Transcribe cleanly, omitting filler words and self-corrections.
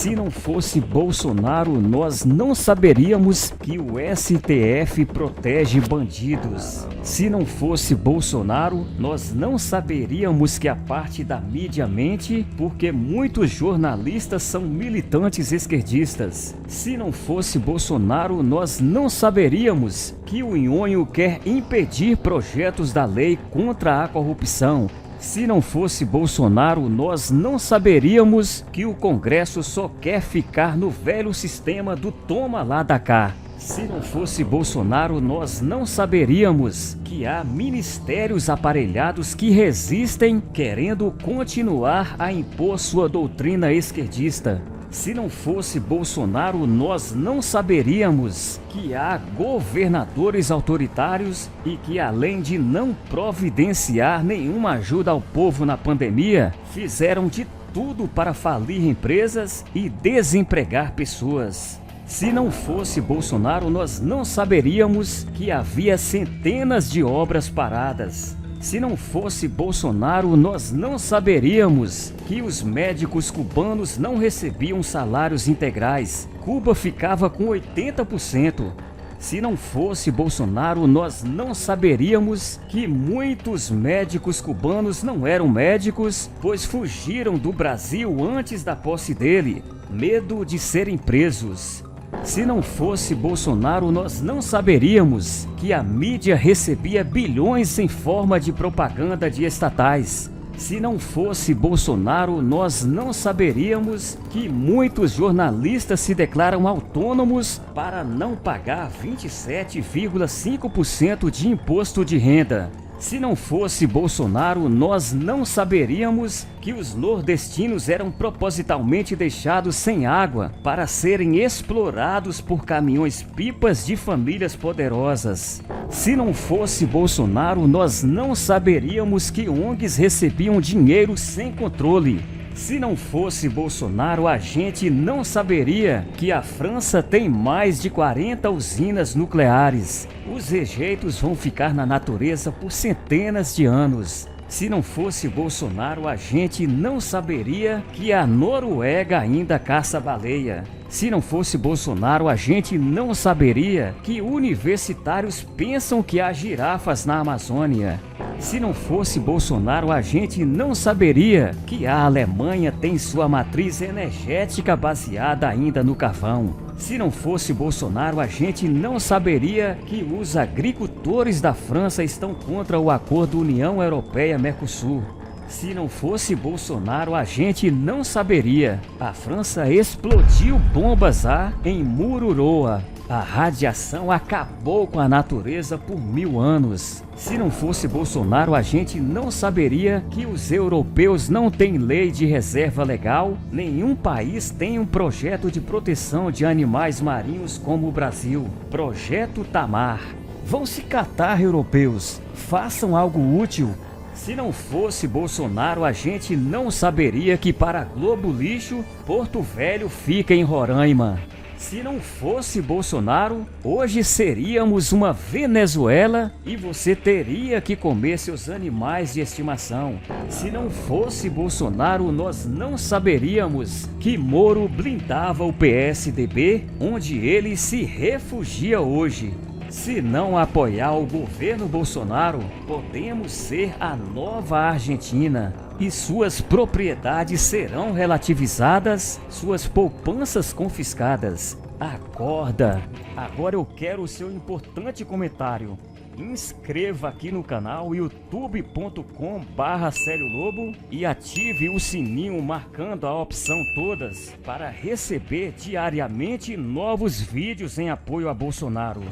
Se não fosse Bolsonaro, nós não saberíamos que o STF protege bandidos. Se não fosse Bolsonaro, nós não saberíamos que a parte da mídia mente, porque muitos jornalistas são militantes esquerdistas. Se não fosse Bolsonaro, nós não saberíamos que o Nhonho quer impedir projetos da lei contra a corrupção. Se não fosse Bolsonaro, nós não saberíamos que o Congresso só quer ficar no velho sistema do toma lá da cá. Se não fosse Bolsonaro, nós não saberíamos que há ministérios aparelhados que resistem, querendo continuar a impor sua doutrina esquerdista. Se não fosse Bolsonaro, nós não saberíamos que há governadores autoritários e que, além de não providenciar nenhuma ajuda ao povo na pandemia, fizeram de tudo para falir empresas e desempregar pessoas. Se não fosse Bolsonaro, nós não saberíamos que havia centenas de obras paradas. Se não fosse Bolsonaro, nós não saberíamos que os médicos cubanos não recebiam salários integrais. Cuba ficava com 80%. Se não fosse Bolsonaro, nós não saberíamos que muitos médicos cubanos não eram médicos, pois fugiram do Brasil antes da posse dele, medo de serem presos. Se não fosse Bolsonaro, nós não saberíamos que a mídia recebia bilhões em forma de propaganda de estatais. Se não fosse Bolsonaro, nós não saberíamos que muitos jornalistas se declaram autônomos para não pagar 27,5% de imposto de renda. Se não fosse Bolsonaro, nós não saberíamos que os nordestinos eram propositalmente deixados sem água para serem explorados por caminhões-pipas de famílias poderosas. Se não fosse Bolsonaro, nós não saberíamos que ONGs recebiam dinheiro sem controle. Se não fosse Bolsonaro, a gente não saberia que a França tem mais de 40 usinas nucleares. Os rejeitos vão ficar na natureza por centenas de anos. Se não fosse Bolsonaro, a gente não saberia que a Noruega ainda caça baleia. Se não fosse Bolsonaro, a gente não saberia que universitários pensam que há girafas na Amazônia. Se não fosse Bolsonaro, a gente não saberia que a Alemanha tem sua matriz energética baseada ainda no carvão. Se não fosse Bolsonaro, a gente não saberia que os agricultores da França estão contra o acordo União Europeia-Mercosul. Se não fosse Bolsonaro, a gente não saberia. A França explodiu bombas em Mururoa. A radiação acabou com a natureza por 1000 anos. Se não fosse Bolsonaro, a gente não saberia que os europeus não têm lei de reserva legal. Nenhum país tem um projeto de proteção de animais marinhos como o Brasil. Projeto Tamar. Vão se catar, europeus. Façam algo útil. Se não fosse Bolsonaro, a gente não saberia que para Globo Lixo, Porto Velho fica em Roraima. Se não fosse Bolsonaro, hoje seríamos uma Venezuela e você teria que comer seus animais de estimação. Se não fosse Bolsonaro, nós não saberíamos que Moro blindava o PSDB, onde ele se refugia hoje. Se não apoiar o governo Bolsonaro, podemos ser a nova Argentina e suas propriedades serão relativizadas, suas poupanças confiscadas. Acorda! Agora eu quero o seu importante comentário. Inscreva aqui no canal youtube.com/Célio Lobo e ative o sininho marcando a opção todas para receber diariamente novos vídeos em apoio a Bolsonaro.